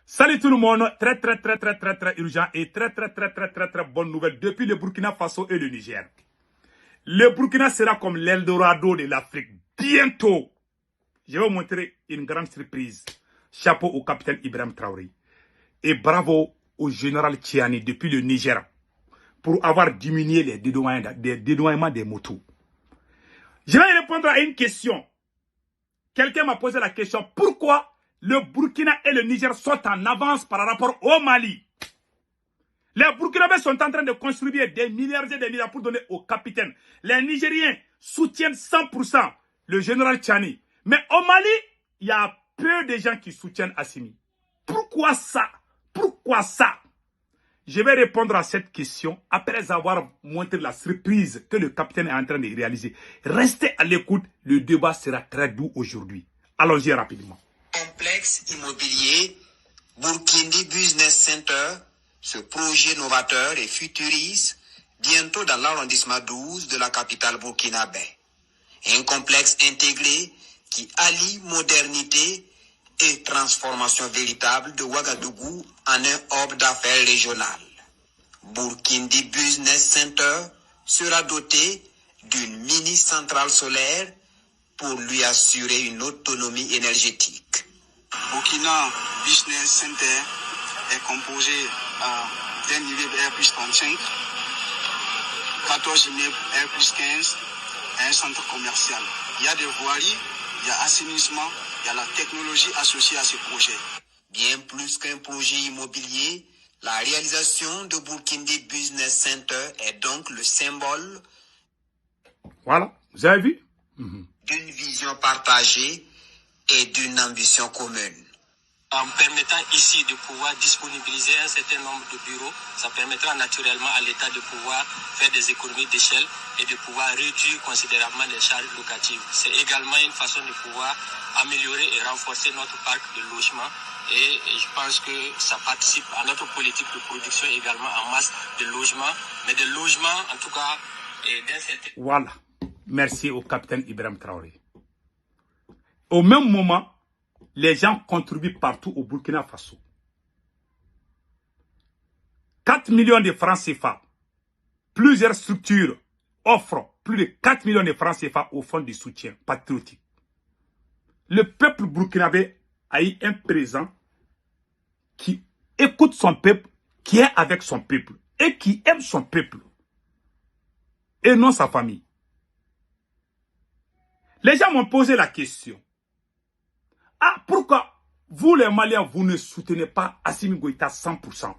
Salut tout le monde, très urgent et très bonne nouvelle depuis le Burkina Faso et le Niger. Le Burkina sera comme l'Eldorado de l'Afrique. Bientôt, je vais vous montrer une grande surprise. Chapeau au capitaine Ibrahim Traoré. Et bravo au général Tchiani depuis le Niger pour avoir diminué les dédouanements des motos. Je vais répondre à une question. Quelqu'un m'a posé la question, pourquoi le Burkina et le Niger sont en avance par rapport au Mali? Les Burkinabés sont en train de construire des milliards et des milliards pour donner au capitaine. Les Nigériens soutiennent 100% le général Tchiani. Mais au Mali, il y a peu de gens qui soutiennent Assimi. Pourquoi ça? Pourquoi ça? Je vais répondre à cette question après avoir montré la surprise que le capitaine est en train de réaliser. Restez à l'écoute, le débat sera très doux aujourd'hui. Allons-y rapidement. Complexe immobilier Burkindi Business Center, ce projet novateur et futuriste, bientôt dans l'arrondissement 12 de la capitale burkinabé. Un complexe intégré qui allie modernité et transformation véritable de Ouagadougou en un hub d'affaires régional. Burkindi Business Center sera doté d'une mini-centrale solaire pour lui assurer une autonomie énergétique. Burkina Business Center est composé d'un immeuble R+35, 14 immeubles R+15 et un centre commercial. Il y a des voiries, il y a assainissement, il y a la technologie associée à ce projet. Bien plus qu'un projet immobilier, la réalisation de Burkindi Business Center est donc le symbole Voilà, vous avez vu? D'une vision partagée et d'une ambition commune. En permettant ici de pouvoir disponibiliser un certain nombre de bureaux, ça permettra naturellement à l'État de pouvoir faire des économies d'échelle et de pouvoir réduire considérablement les charges locatives. C'est également une façon de pouvoir améliorer et renforcer notre parc de logements. Et je pense que ça participe à notre politique de production également en masse de logements, mais de logements en tout cas d'un certain... Voilà, merci au capitaine Ibrahim Traoré. Au même moment, les gens contribuent partout au Burkina Faso. 4 millions de francs CFA. Plusieurs structures offrent plus de 4 millions de francs CFA au fonds de soutien patriotique. Le peuple burkinabé a eu un président qui écoute son peuple, qui est avec son peuple et qui aime son peuple et non sa famille. Les gens m'ont posé la question. Ah, pourquoi vous les Maliens, vous ne soutenez pas Assimi Goïta 100%?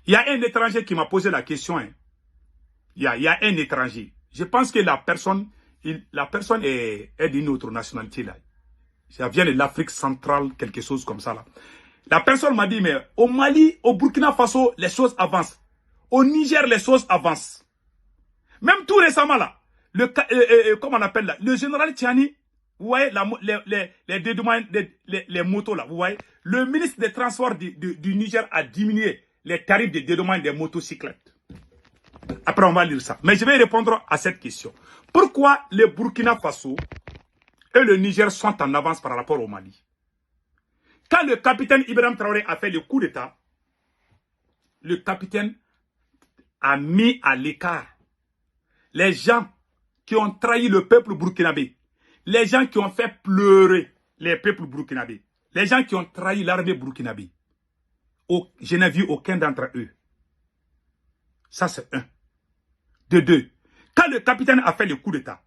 Il y a un étranger qui m'a posé la question. Hein. Il y a un étranger. Je pense que la personne est d'une autre nationalité. Là. Ça vient de l'Afrique centrale, quelque chose comme ça. Là. La personne m'a dit, mais au Mali, au Burkina Faso, les choses avancent. Au Niger, les choses avancent. Même tout récemment, là, comment on appelle là, le général Tchiani, vous voyez, les motos là, vous voyez, le ministre des Transports du Niger a diminué les tarifs de dédommagement des motocyclettes. Après, on va lire ça. Mais je vais répondre à cette question. Pourquoi le Burkina Faso et le Niger sont en avance par rapport au Mali? Quand le capitaine Ibrahim Traoré a fait le coup d'État, le capitaine a mis à l'écart les gens qui ont trahi le peuple burkinabé. Les gens qui ont fait pleurer les peuples burkinabés. Les gens qui ont trahi l'armée burkinabé. Je n'ai vu aucun d'entre eux. Ça, c'est un. De deux. Quand le capitaine a fait le coup d'État,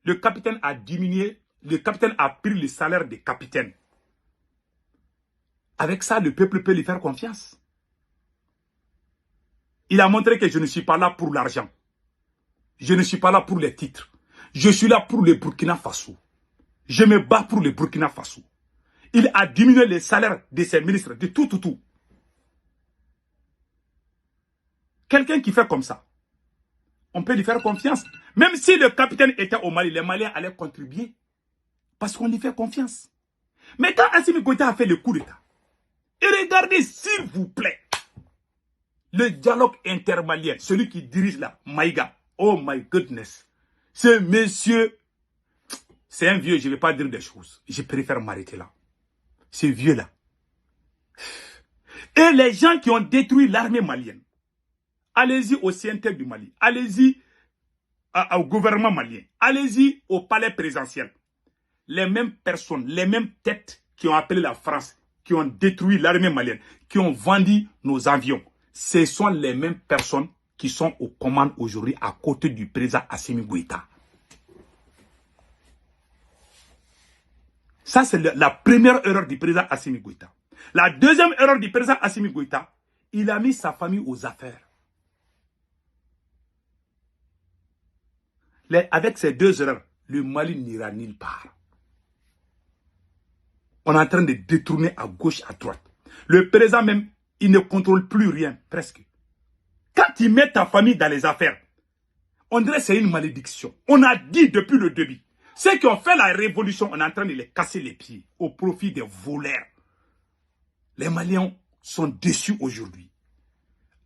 le capitaine a diminué, le capitaine a pris le salaire des capitaines. Avec ça, le peuple peut lui faire confiance. Il a montré que je ne suis pas là pour l'argent. Je ne suis pas là pour les titres. Je suis là pour le Burkina Faso. Je me bats pour le Burkina Faso. Il a diminué les salaires de ses ministres, de tout. Quelqu'un qui fait comme ça, on peut lui faire confiance. Même si le capitaine était au Mali, les Maliens allaient contribuer. Parce qu'on lui fait confiance. Mais quand Assimi Goïta a fait le coup d'État, et regardez s'il vous plaît, le dialogue intermalien, celui qui dirige là, Maïga, oh my goodness, ce monsieur... C'est un vieux, je ne vais pas dire des choses. Je préfère m'arrêter là. Ce vieux-là, Et les gens qui ont détruit l'armée malienne, allez-y au CNT du Mali, allez-y au gouvernement malien, allez-y au palais présidentiel. Les mêmes personnes, les mêmes têtes qui ont appelé la France, qui ont détruit l'armée malienne, qui ont vendu nos avions, ce sont les mêmes personnes qui sont aux commandes aujourd'hui à côté du président Assimi Goïta. Ça, c'est la première erreur du président Assimi Goïta. La deuxième erreur du président Assimi Goïta, il a mis sa famille aux affaires. Avec ces deux erreurs, le Mali n'ira nulle part. On est en train de détourner à gauche, à droite. Le président même, il ne contrôle plus rien, presque. Quand il met ta famille dans les affaires, on dirait que c'est une malédiction. On a dit depuis le début. Ceux qui ont fait la révolution, on est en train de les casser les pieds au profit des voleurs. Les Maliens sont déçus aujourd'hui.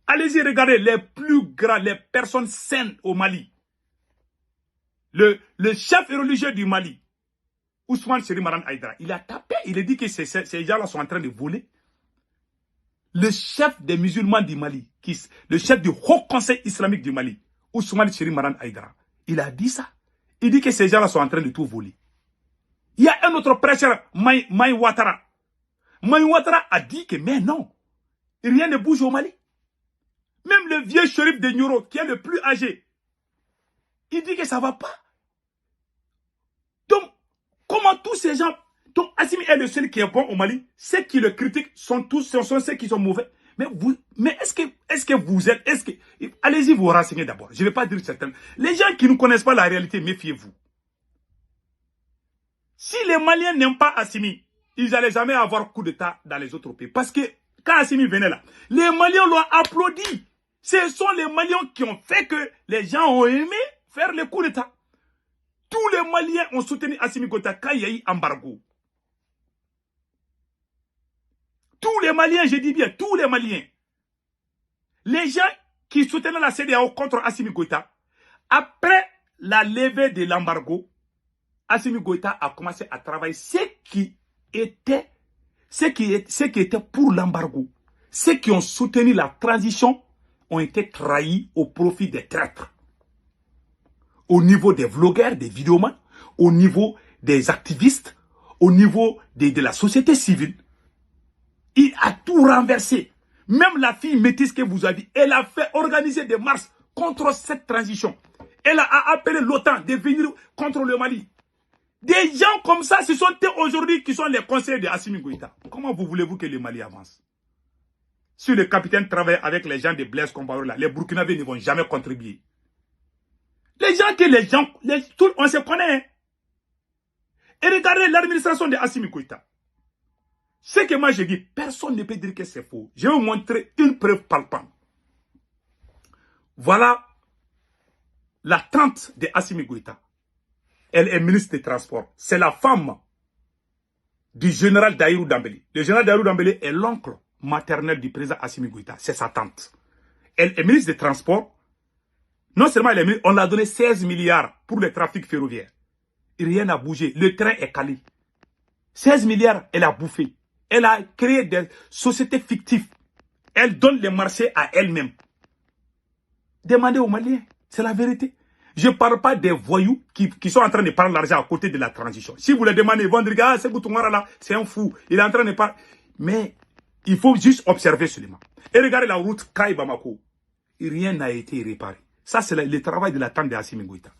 Allez-y, regardez les plus grands, les personnes saines au Mali. Le chef religieux du Mali, Ousmane Seri Maran Aïdara, il a tapé, il a dit que ces gens-là sont en train de voler. Le chef des musulmans du Mali, le chef du Haut Conseil islamique du Mali, Ousmane Seri Maran Aïdara, il a dit ça. Il dit que ces gens-là sont en train de tout voler. Il y a un autre prêcheur, Maï Ouattara. Maï Ouattara a dit que mais non, rien ne bouge au Mali. Même le vieux shérif de Nioro, qui est le plus âgé, il dit que ça ne va pas. Donc, comment tous ces gens... Donc, Assimi est le seul qui est bon au Mali. Ceux qui le critiquent sont ceux qui sont mauvais. Mais est-ce que vous êtes... Allez-y vous renseigner d'abord. Je ne vais pas dire certains. Les gens qui ne connaissent pas la réalité, méfiez-vous. Si les Maliens n'aiment pas Assimi, ils n'allaient jamais avoir coup d'État dans les autres pays. Parce que quand Assimi venait là, les Maliens l'ont applaudi. Ce sont les Maliens qui ont fait que les gens ont aimé faire le coup d'État. Tous les Maliens ont soutenu Assimi Goïta quand il y a eu embargo. Tous les Maliens, je dis bien, tous les Maliens. Les gens qui soutenaient la CEDEAO contre Assimi Goïta, après la levée de l'embargo, Assimi Goïta a commencé à travailler. Ceux qui étaient pour l'embargo, ceux qui ont soutenu la transition, ont été trahis au profit des traîtres. Au niveau des vlogueurs, des vidéomans, au niveau des activistes, au niveau de la société civile. Il a tout renversé. Même la fille métisse que vous avez, elle a fait organiser des marches contre cette transition. Elle a appelé l'OTAN de venir contre le Mali. Des gens comme ça, ce sont eux aujourd'hui qui sont les conseillers de Assimi Goïta. Comment voulez-vous que le Mali avance? Si le capitaine travaille avec les gens de Blaise Compaoré, là, les Burkinabés ne vont jamais contribuer. On se connaît. Hein? Et regardez l'administration de Assimi Goïta. Ce que moi je dis, personne ne peut dire que c'est faux. Je vais vous montrer une preuve palpable. Voilà la tante de Assimi Goïta. Elle est ministre des Transports. C'est la femme du général Daïrou Dambélé. Le général Daïrou Dambélé est l'oncle maternel du président Assimi Goïta. C'est sa tante. Elle est ministre des Transports. Non seulement elle est ministre, on l'a donné 16 milliards pour le trafic ferroviaire. Et rien n'a bougé. Le train est calé. 16 milliards, elle a bouffé. Elle a créé des sociétés fictives. Elle donne les marchés à elle-même. Demandez aux Maliens. C'est la vérité. Je ne parle pas des voyous qui sont en train de prendre l'argent à côté de la transition. Si vous les demandez, ils vont dire, ah, c'est Boutouara là, c'est un fou. Il est en train de parler. Mais il faut juste observer seulement. Et regardez la route Kaï-Bamako. Rien n'a été réparé. Ça, c'est le travail de la tante d'Assimi Goïta.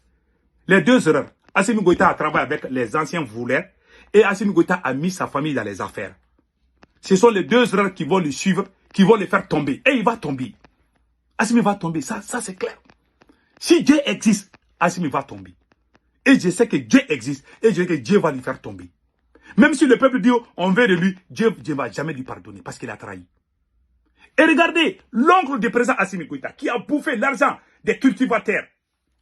Les deux erreurs. Assimi Goïta a travaillé avec les anciens voleurs et Assimi Goïta a mis sa famille dans les affaires. Ce sont les deux erreurs qui vont le suivre, qui vont le faire tomber. Et il va tomber. Assimi va tomber, ça c'est clair. Si Dieu existe, Assimi va tomber. Et je sais que Dieu existe, et je sais que Dieu va lui faire tomber. Même si le peuple dit, on veut de lui, Dieu ne va jamais lui pardonner, parce qu'il a trahi. Et regardez, l'oncle du président Assimi Goïta, qui a bouffé l'argent des cultivateurs.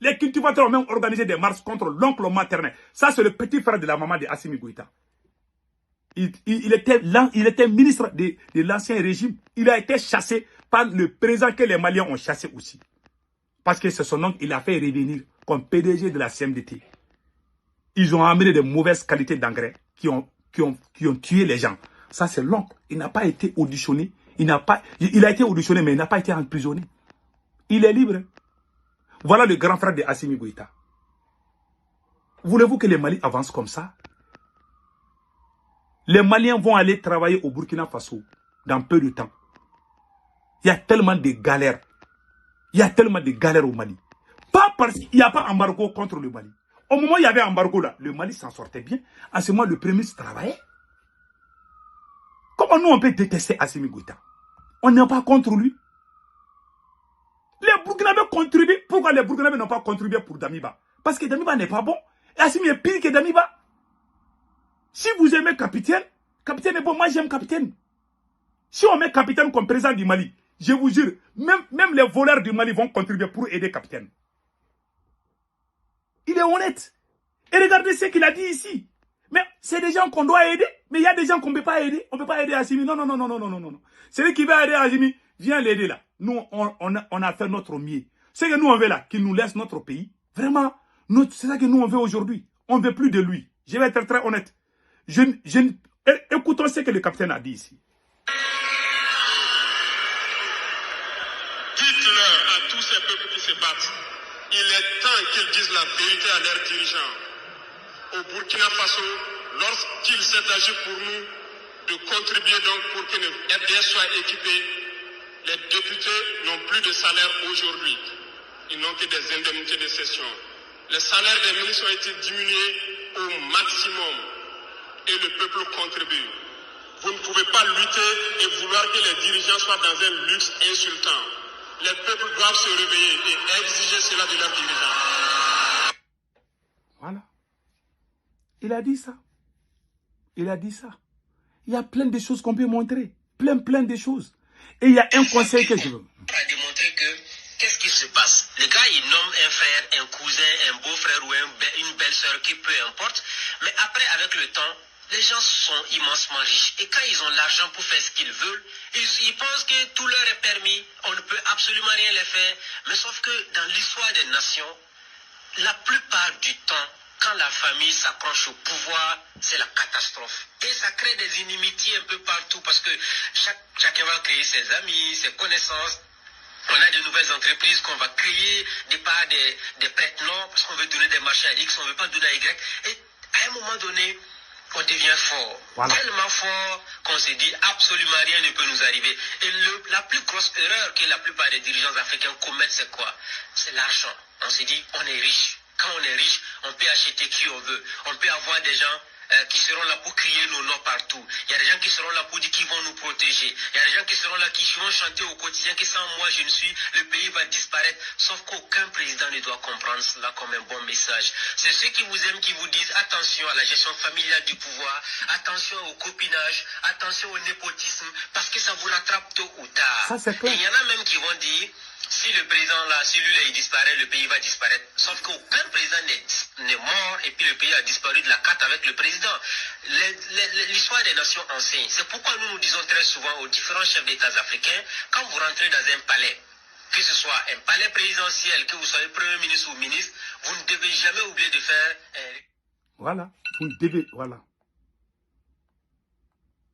Les cultivateurs ont même organisé des marches contre l'oncle maternel. Ça, c'est le petit frère de la maman de Assimi Goïta. Il était ministre de l'ancien régime. Il a été chassé par le président que les Maliens ont chassé aussi. Parce que c'est son oncle, il a fait revenir comme PDG de la CMDT. Ils ont amené de mauvaises qualités d'engrais qui ont tué les gens. Ça, c'est l'oncle. Il n'a pas été auditionné. Il a été auditionné, mais il n'a pas été emprisonné. Il est libre. Voilà le grand frère de Assimi Goïta. Voulez-vous que les Mali avancent comme ça? Les Maliens vont aller travailler au Burkina Faso dans peu de temps. Il y a tellement de galères. Il y a tellement de galères au Mali. Pas parce qu'il n'y a pas embargo contre le Mali. Au moment où il y avait embargo là, le Mali s'en sortait bien. En ce moment, le Premier ministre travaillait. Comment nous on peut détester Assimi Goïta? On n'est pas contre lui. Les Burkinabés contribuent. Pourquoi les Burkinabés n'ont pas contribué pour Damiba? Parce que Damiba n'est pas bon. Et Assimi est pire que Damiba. Si vous aimez Capitaine, Capitaine est bon. Moi j'aime Capitaine. Si on met Capitaine comme président du Mali, je vous jure, même les voleurs du Mali vont contribuer pour aider Capitaine. Il est honnête. Et regardez ce qu'il a dit ici. Mais c'est des gens qu'on doit aider. Mais il y a des gens qu'on ne peut pas aider. On ne peut pas aider Assimi. Non, non, non, non, non, non, non, non. Celui qui va aider Assimi, viens l'aider là. Nous, on a fait notre mieux. Ce que nous on veut là, qu'il nous laisse notre pays. Vraiment, c'est ça que nous on veut aujourd'hui. On ne veut plus de lui. Je vais être très honnête. Écoutons ce que le capitaine a dit ici. Dites-leur à tous ces peuples qui se battent, il est temps qu'ils disent la vérité à leurs dirigeants. Au Burkina Faso, lorsqu'il s'est agi pour nous de contribuer donc pour que le FDS soit équipé, les députés n'ont plus de salaire aujourd'hui. Ils n'ont que des indemnités de session. Les salaires des ministres ont été diminués au maximum et le peuple contribue. Vous ne pouvez pas lutter et vouloir que les dirigeants soient dans un luxe insultant. Les peuples doivent se réveiller et exiger cela de leurs dirigeants. Voilà. Il a dit ça. Il a dit ça. Il y a plein de choses qu'on peut montrer. Plein de choses. Et il y a un conseil que je veux. Pour démontrer que, qu'est-ce qui se passe? Le gars, il nomme un frère, un cousin, un beau-frère ou une belle-sœur, qui peu importe. Mais après, avec le temps, les gens sont immensément riches. Et quand ils ont l'argent pour faire ce qu'ils veulent, ils pensent que tout leur est permis. On ne peut absolument rien les faire. Mais sauf que dans l'histoire des nations, la plupart du temps, quand la famille s'approche au pouvoir, c'est la catastrophe. Et ça crée des inimitiés un peu partout parce que chacun va créer ses amis, ses connaissances. On a de nouvelles entreprises qu'on va créer, des prête-noms, parce qu'on veut donner des marchés à X, on ne veut pas donner à Y. Et à un moment donné, on devient fort. Voilà. Tellement fort qu'on se dit absolument rien ne peut nous arriver. Et la plus grosse erreur que la plupart des dirigeants africains commettent, c'est quoi? C'est l'argent. On se dit, on est riche. Quand on est riche, on peut acheter qui on veut. On peut avoir des gens qui seront là pour crier nos noms partout. Il y a des gens qui seront là pour dire qu'ils vont nous protéger. Il y a des gens qui seront là qui vont chanter au quotidien que sans moi je ne suis, le pays va disparaître. Sauf qu'aucun président ne doit comprendre cela comme un bon message. C'est ceux qui vous aiment qui vous disent attention à la gestion familiale du pouvoir, attention au copinage, attention au népotisme, parce que ça vous rattrape tôt ou tard. Ça, c'est clair. Et il y en a même qui vont dire si le président là, si lui là il disparaît, le pays va disparaître. Sauf qu'aucun président n'est mort et puis le pays a disparu de la carte avec le président. L'histoire des nations enseigne. C'est pourquoi nous disons très souvent aux différents chefs d'État africains, quand vous rentrez dans un palais, que ce soit un palais présidentiel, que vous soyez premier ministre ou ministre, vous ne devez jamais oublier de faire Voilà, vous devez, voilà.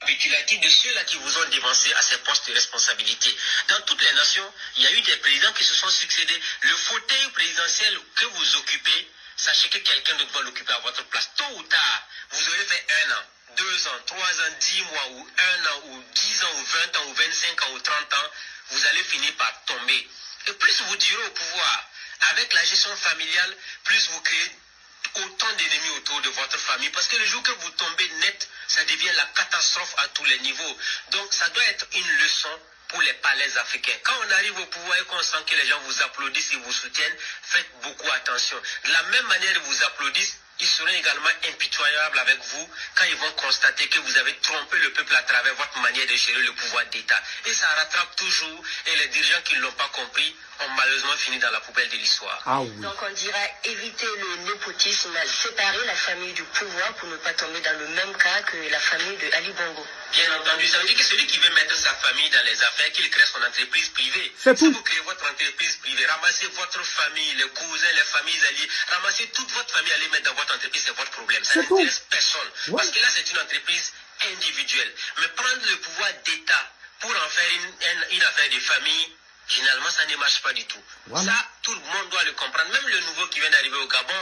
Récapitulatif de ceux-là qui vous ont dévancé à ces postes de responsabilité. Dans toutes les nations, il y a eu des présidents qui se sont succédés. Le fauteuil présidentiel que vous occupez, sachez que quelqu'un d'autre va l'occuper à votre place. Tôt ou tard, vous aurez fait 1 an, 2 ans, 3 ans, 10 mois, ou 1 an, ou 10 ans, ou 20 ans, ou 25 ans, ou 30 ans, vous allez finir par tomber. Et plus vous durez au pouvoir, avec la gestion familiale, plus vous créez autant d'ennemis autour de votre famille, parce que le jour que vous tombez net, ça devient la catastrophe à tous les niveaux. Donc ça doit être une leçon pour les palais africains. Quand on arrive au pouvoir et qu'on sent que les gens vous applaudissent et vous soutiennent, faites beaucoup attention. De la même manière ils vous applaudissent, ils seront également impitoyables avec vous quand ils vont constater que vous avez trompé le peuple à travers votre manière de gérer le pouvoir d'État. Et ça rattrape toujours, et les dirigeants qui ne l'ont pas compris ont malheureusement fini dans la poubelle de l'histoire. Ah oui. Donc on dira éviter le népotisme, séparer la famille du pouvoir pour ne pas tomber dans le même cas que la famille de Ali Bongo. Bien entendu, ça veut dire que celui qui veut mettre sa famille dans les affaires, qu'il crée son entreprise privée. C'est si tout. vous créez votre entreprise privée, ramassez votre famille, les cousins, les familles alliées, ramassez toute votre famille, allez mettre dans votre entreprise, c'est votre problème. Ça n'intéresse personne. Ouais. Parce que là, c'est une entreprise individuelle. Mais prendre le pouvoir d'État pour en faire une affaire de famille, généralement, ça ne marche pas du tout. Voilà. Ça, tout le monde doit le comprendre. Même le nouveau qui vient d'arriver au Gabon,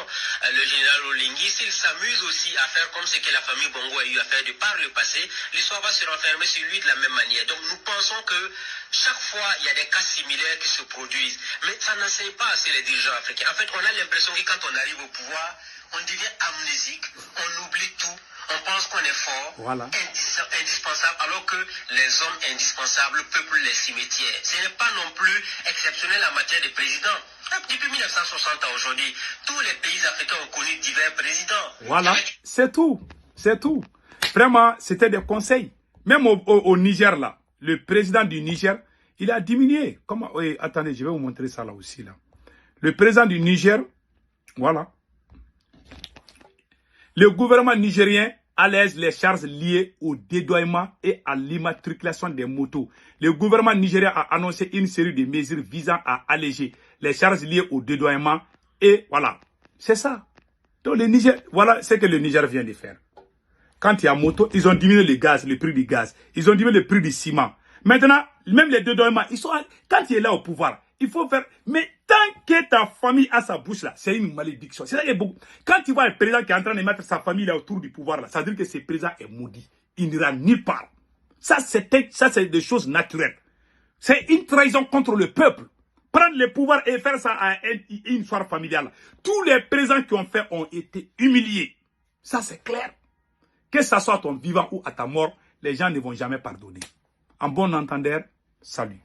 le général Olingi, s'il s'amuse aussi à faire comme ce que la famille Bongo a eu à faire de par le passé, l'histoire va se renfermer sur lui de la même manière. Donc, nous pensons que chaque fois, il y a des cas similaires qui se produisent. Mais ça n'enseigne pas assez les dirigeants africains. En fait, on a l'impression que quand on arrive au pouvoir, on devient amnésique, on oublie tout. On pense qu'on est fort, Voilà. indispensable, alors que les hommes indispensables peuplent les cimetières. Ce n'est pas non plus exceptionnel en matière de président. Depuis 1960 à aujourd'hui, tous les pays africains ont connu divers présidents. Voilà, c'est tout. C'est tout. Vraiment, c'était des conseils. Même au Niger, là, le président du Niger, il a diminué. Comment? Oui, attendez, je vais vous montrer ça là aussi. Là. Le président du Niger, voilà. Le gouvernement nigérien allège les charges liées au dédouanement et à l'immatriculation des motos. Le gouvernement nigérien a annoncé une série de mesures visant à alléger les charges liées au dédouanement et voilà. C'est ça. Donc le Niger, voilà ce que le Niger vient de faire. Quand il y a moto, ils ont diminué le gaz, le prix du gaz. Ils ont diminué le prix du ciment. Maintenant, même les dédouanements, ils sont, quand il est là au pouvoir, il faut faire, mais tant que ta famille a sa bouche là, c'est une malédiction. C'est ça qui est beaucoup. Quand tu vois un président qui est en train de mettre sa famille là autour du pouvoir là, ça veut dire que ce président est maudit. Il n'ira nulle part. Ça, c'est des choses naturelles. C'est une trahison contre le peuple. Prendre le pouvoir et faire ça à une soirée familiale. Tous les présidents qui ont fait ont été humiliés. Ça, c'est clair. Que ça soit à ton vivant ou à ta mort, les gens ne vont jamais pardonner. En bon entendeur, salut.